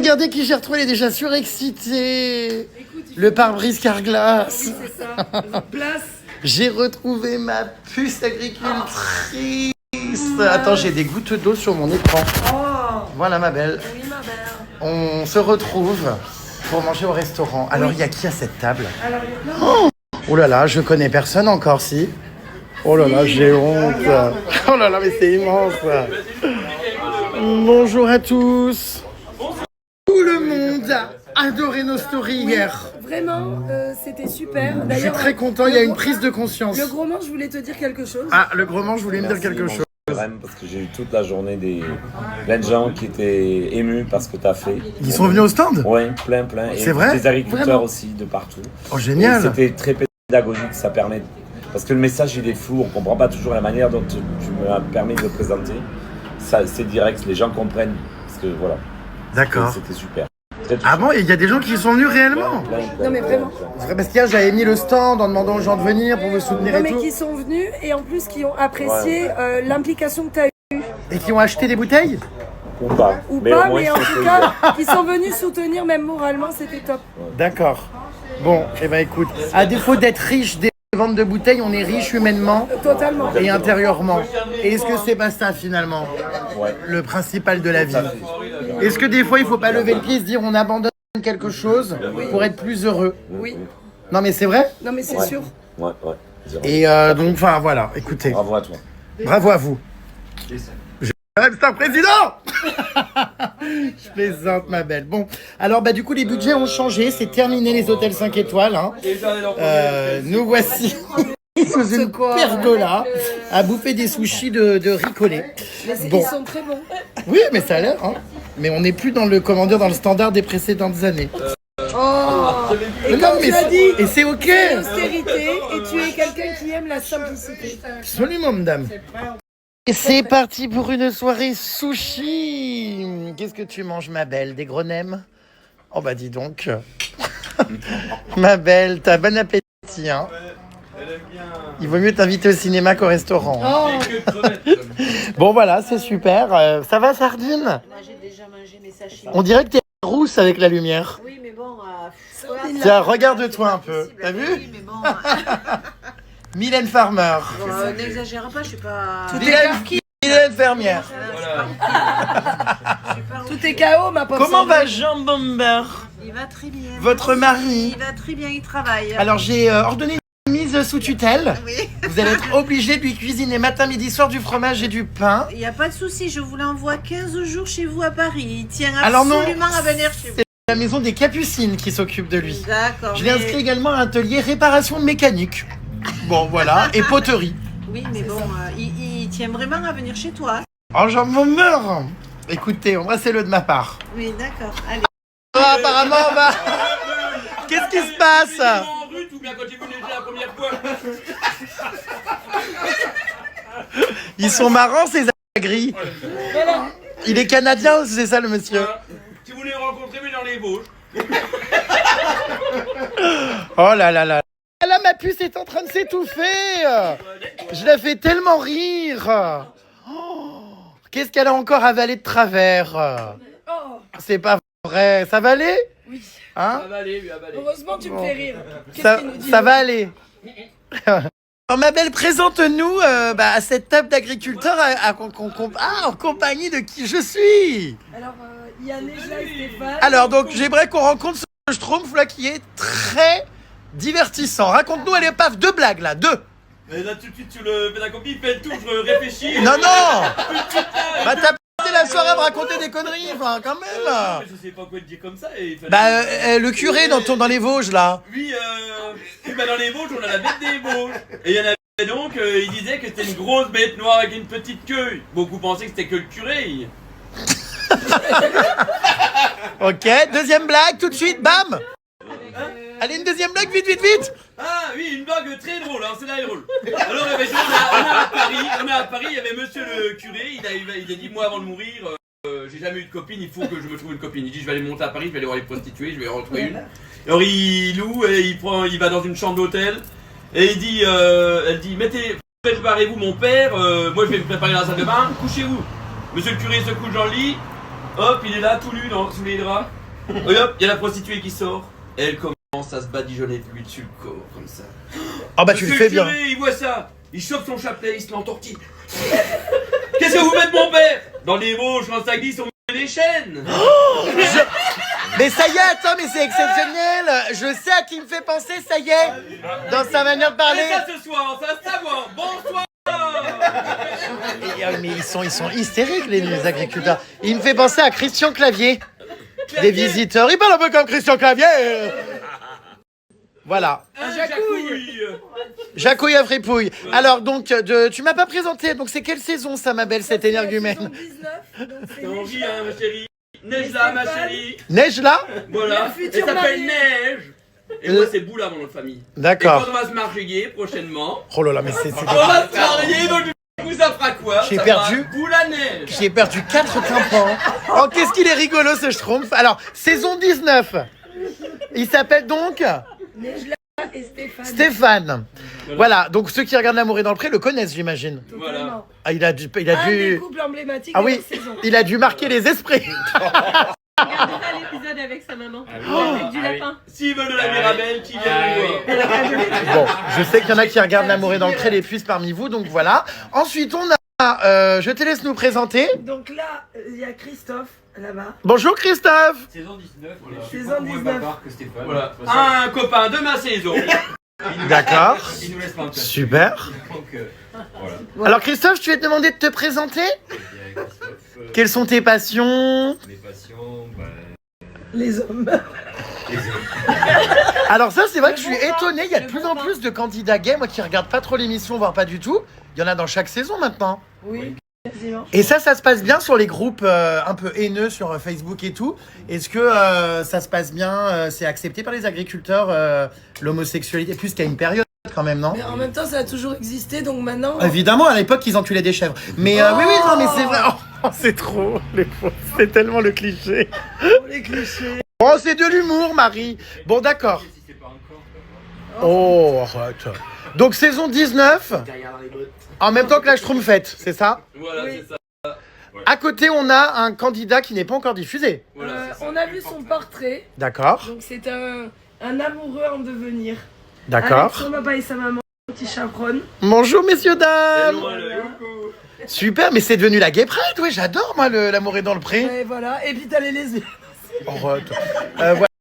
regardez qui j'ai retrouvé, il est déjà surexcité. Le pare-brise Carglass. Oui, c'est ça. Place. J'ai retrouvé ma puce agricultrice. Attends, j'ai des gouttes d'eau sur mon écran. Oh. Voilà ma belle. Oui, ma belle. On se retrouve pour manger au restaurant. Alors, il y a qui à cette table? Alors, il y a plein. Oh là là, je connais personne encore, si. Oh là là, j'ai honte. Oh là là, mais c'est immense. Bonjour à tous. Tout le monde a adoré nos stories hier. Vraiment, c'était super. Je suis très content, il y a une prise de conscience. Le gros manche, je voulais te dire quelque chose. Ah, le gros manche, je voulais me dire quelque chose. Parce que j'ai eu toute la journée plein de gens qui étaient émus par ce que tu as fait. Ils sont venus au stand? Oui, plein. Et C'est vrai? des agriculteurs Vraiment? aussi de partout. Oh, génial. Et c'était très pédagogique, ça permet. Parce que le message il est flou, on ne comprend pas toujours la manière dont tu me permis de le présenter. C'est direct, les gens comprennent. Parce que voilà. D'accord. C'était super. Ah bon, il y a des gens qui sont venus réellement? Non, mais vraiment. C'est vrai, parce qu'hier j'avais mis le stand en demandant aux gens de venir pour vous soutenir Non, et mais tout. qui sont venus et en plus qui ont apprécié l'implication que tu as eue. Et qui ont acheté des bouteilles? Ou pas. Ou Mais pas, au moins, mais en ça fait tout plaisir. cas, qui sont venus soutenir même moralement, c'était top. D'accord. Bon, eh ben écoute, à défaut d'être riche des ventes de bouteilles, on est riche humainement Totalement. et intérieurement. Et est-ce que c'est pas ça finalement, Ouais. le principal de la vie? Est-ce que des fois il faut pas lever le pied et se dire on abandonne quelque chose pour être plus heureux? Oui. Non mais c'est vrai. Non, mais c'est Ouais. sûr. Ouais. Zéro. Et donc enfin voilà, écoutez, Bravo à toi. bravo à vous. C'est un président. Je plaisante ma belle. Bon, alors bah du coup les budgets ont changé, c'est terminé les hôtels 5 étoiles. Hein. Nous voici sous une pergola à bouffer des sushis de riz collé. Mais Bon. ils sont très bons. Oui, mais ça a l'air. Hein. Mais on n'est plus dans le comment dire, dans le standard des précédentes années. Oh. Et Non, comme mais tu as dit, et c'est ok. l'austérité, et tu es quelqu'un qui aime la simplicité. Absolument, madame. Et c'est parti pour une soirée sushi. Qu'est-ce que tu manges, ma belle? Des gros nems? Oh bah dis donc. Ma belle, t'as bon appétit, hein? Il vaut mieux t'inviter au cinéma qu'au restaurant. Oh. Bon voilà, c'est super. Ça va, Sardine? Moi, j'ai déjà mangé mes sachets. On dirait que t'es rousse avec la lumière. Oui, mais bon. Tiens, regarde-toi un peu. T'as vu? Oui, mais bon. Mylène Farmer. N'exagère pas, je suis pas. Mylène Fermière. Tout est KO, ma pauvre. Comment Sandrine. va Jean Bomber? Il va très bien. Votre mari? Il va très bien, il travaille. Alors j'ai ordonné une mise sous tutelle. Oui. Vous allez être obligé de lui cuisiner matin, midi, soir du fromage et du pain. Il n'y a pas de souci, je vous l'envoie 15 jours chez vous à Paris. Il tient Alors non, absolument à venir chez vous. c'est la maison des Capucines qui s'occupe de lui. D'accord. Je l'ai inscrit également à un atelier réparation mécanique. Bon voilà, et poterie. Oui, mais bon, il tient vraiment à venir chez toi. Oh j'en meurs. Écoutez, embrassez-le de ma part. Oui, d'accord. Allez. Oh, apparemment, bah... Qu'est-ce qui se passe? En rue, ou bien quand j'ai vu les gens la première fois. Ils sont marrants ces agris. Il est canadien, c'est ça le monsieur? Voilà. Si vous voulez rencontrer, mais dans les Vosges. Oh là là là. Là, ma puce est en train de s'étouffer. Je la fais tellement rire. Oh, qu'est-ce qu'elle a encore avalé de travers? C'est pas vrai. Ça va aller? Oui. Hein? Ça va aller, lui, ça va aller. Heureusement, tu me fais rire. Qu'est-ce Ça, qu'il nous dit, ça l'autre va aller. Alors, ma belle, présente-nous à cette table d'agriculteurs en compagnie de qui je suis. Alors, il y a Nejla et Stéphane. Alors, donc, j'aimerais qu'on rencontre ce Schtroumpf là qui est très divertissant. Raconte-nous, allez, paf, deux blagues là, deux. Mais là, tout de suite, sur le pédagogie, il fait le tour, je réfléchis. Non, non. Bah, t'as passé la soirée à me raconter des conneries, enfin, quand même. Mais je sais pas quoi te dire comme ça. Et il fallait- Bah, le curé dans les Vosges là. Oui, bah dans les Vosges, on a la bête des Vosges. Et il y en avait donc, il disait que c'était une grosse bête noire avec une petite queue. Beaucoup pensaient que c'était que le curé. Ok, deuxième blague, tout de suite, bam. Allez, une deuxième blague, vite, vite, vite. Ah oui, une blague très drôle, alors celle-là est drôle. Alors, eh ben, on est à Paris, il y avait monsieur le curé, il a dit, moi avant de mourir, j'ai jamais eu de copine, il faut que je me trouve une copine. Il dit, je vais aller monter à Paris, je vais aller voir les prostituées, je vais en retrouver une. Alors il loue, et il va dans une chambre d'hôtel, et il dit, elle dit, préparez-vous mon père, moi je vais me préparer dans la salle de bain, couchez-vous. Monsieur le curé se couche dans le lit, Hop, il est là, tout nu, sous les draps. Et hop, il y a la prostituée qui sort. Et elle commence à se badigeonner de lui dessus le corps, comme ça. Ah bah tu le Monsieur fais bien. curé, il voit ça. Il chope son chapelet, il se l'entortille. Qu'est-ce que vous faites, mon père? Dans les Vosges, quand ça glisse, on met des chaînes. Mais ça y est, attends, mais c'est exceptionnel. Je sais à qui il me fait penser, ça y est. Dans sa manière de parler. Et ça ce soir, ça se savoir. Bonsoir. Mais ils sont hystériques, les agriculteurs. Il me fait penser à Christian Clavier. Des visiteurs. Il parle un peu comme Christian Clavier. Voilà. Jacouille. Jacouille à fripouille. Alors, donc, tu m'as pas présenté. Donc, c'est quelle saison, ça, ma belle, cette énergumène? Saison 19, donc c'est T'en ris, Neige. hein, ma chérie. Neige là, ma chérie. Neige là? Voilà. Le Elle futur s'appelle mari. Neige. Et moi, c'est Boula, mon nom de famille. Et D'accord. quand on va se marier prochainement, Oh là là, mais c'est... on va se marier, donc du coup, ça fera quoi? J'ai Ça perdu. fera Boula Neige. J'ai perdu 4 tympans. Oh, qu'est-ce qu'il est rigolo, ce Schtroumpf. Alors, saison 19. Il s'appelle donc Neige là et Stéphane. Stéphane. Voilà, donc ceux qui regardent L'amour est dans le pré le connaissent, j'imagine. Totalement. Ah, il a dû... Un des couples emblématiques Ah de oui, la saison. il a dû marquer les esprits. Regardez pas l'épisode avec sa maman. Avec du lapin. S'ils veulent de la Mirabelle, qui viennent nous voir. Bon, je sais qu'il y en a qui regardent L'amour est dans le pré, les puces parmi vous, donc voilà. Ensuite, on a... je te laisse nous présenter. Donc là, il y a Christophe, là-bas. Bonjour Christophe. Saison 19, voilà. Je suis Saison beaucoup moins 19. bavard que Stéphane. Voilà. De toute façon, Un copain de ma saison. D'accord. il nous laisse pas en place. Super. Donc, voilà. Alors Christophe, je vais te demander de te présenter. Et bien, Christophe, Quelles sont tes passions? mes passions, bah, Les hommes. les hommes. Alors ça, c'est vrai que je suis Le bon pain, étonné. Il y a de le plus bon en pain. plus de candidats gays, moi qui regarde pas trop l'émission, voire pas du tout. Il y en a dans chaque saison maintenant. Oui, quasiment. Et ça se passe bien sur les groupes un peu haineux sur Facebook et tout. Est-ce que ça se passe bien? C'est accepté par les agriculteurs, l'homosexualité, plus qu'à une période quand même, non? Mais en même temps, ça a toujours existé, donc maintenant. Évidemment, à l'époque, ils entuilaient des chèvres. Mais oui, oui, non, mais c'est vrai. Oh, c'est trop. C'est tellement le cliché. Les clichés. Oh, c'est de l'humour, Marie. Bon, d'accord. Si c'est pas encore, Oh, arrête. Donc, saison 19, en même temps que la Schtroumpfette, c'est ça? Voilà, Oui. c'est ça. À côté, on a un candidat qui n'est pas encore diffusé. Voilà, c'est ça. On a vu son portrait, D'accord. donc c'est un amoureux en devenir. Avec D'accord. son papa et sa maman, petit chaperon. Bonjour, messieurs, C'est dames. loin, le- Super, mais c'est devenu la Gay Pride. Ouais, j'adore, moi, l'amour est dans le pré. Et voilà, et puis t'as les lesbiennes. Arrête.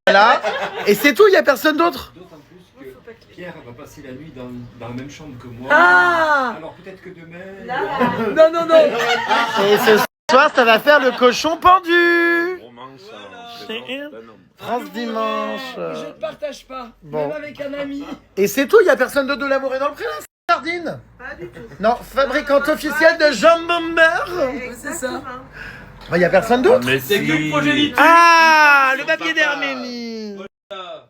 Voilà. Et c'est tout, il n'y a personne d'autre? d'autant plus que Pierre va passer la nuit dans la même chambre que moi. Ah Alors peut-être que demain. Non, non, non. Et ce soir, ça va faire le cochon pendu. Romance, C'est hein, France Dimanche. Je ne partage pas, Bon. même avec un ami. Et c'est tout, il n'y a personne d'autre de l'amour est dans le pré, là, Sardine? Pas du tout. Non, fabricante officielle de jambon-beurre. C'est ça. Il n'y a personne d'autre? Mais C'est que le progéniture. Ah, le Son papier papa. d'Arménie.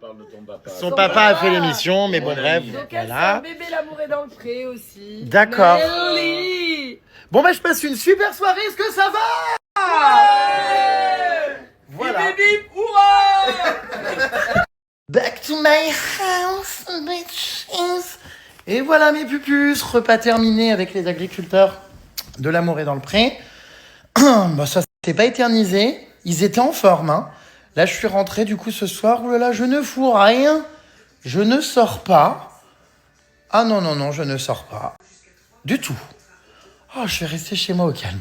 Parle de ton papa. Son papa a fait l'émission, mais bon, Mon bref, ami. Donc elle, c'est un voilà. bébé l'amour est dans le pré aussi. D'accord. Melly. Bon, bah, je passe une super soirée, est-ce que ça va? Voilà. Bip, bip, bip, hurrah. Back to my house, bitches. Et voilà mes pupus, repas terminé avec les agriculteurs de l'amour est dans le pré. Bah ça s'est pas éternisé, ils étaient en forme. Hein. Là je suis rentré du coup ce soir, oh là là, je ne fous rien, je ne sors pas. Ah non, non, non, je ne sors pas. Du tout. Oh, je vais rester chez moi au calme.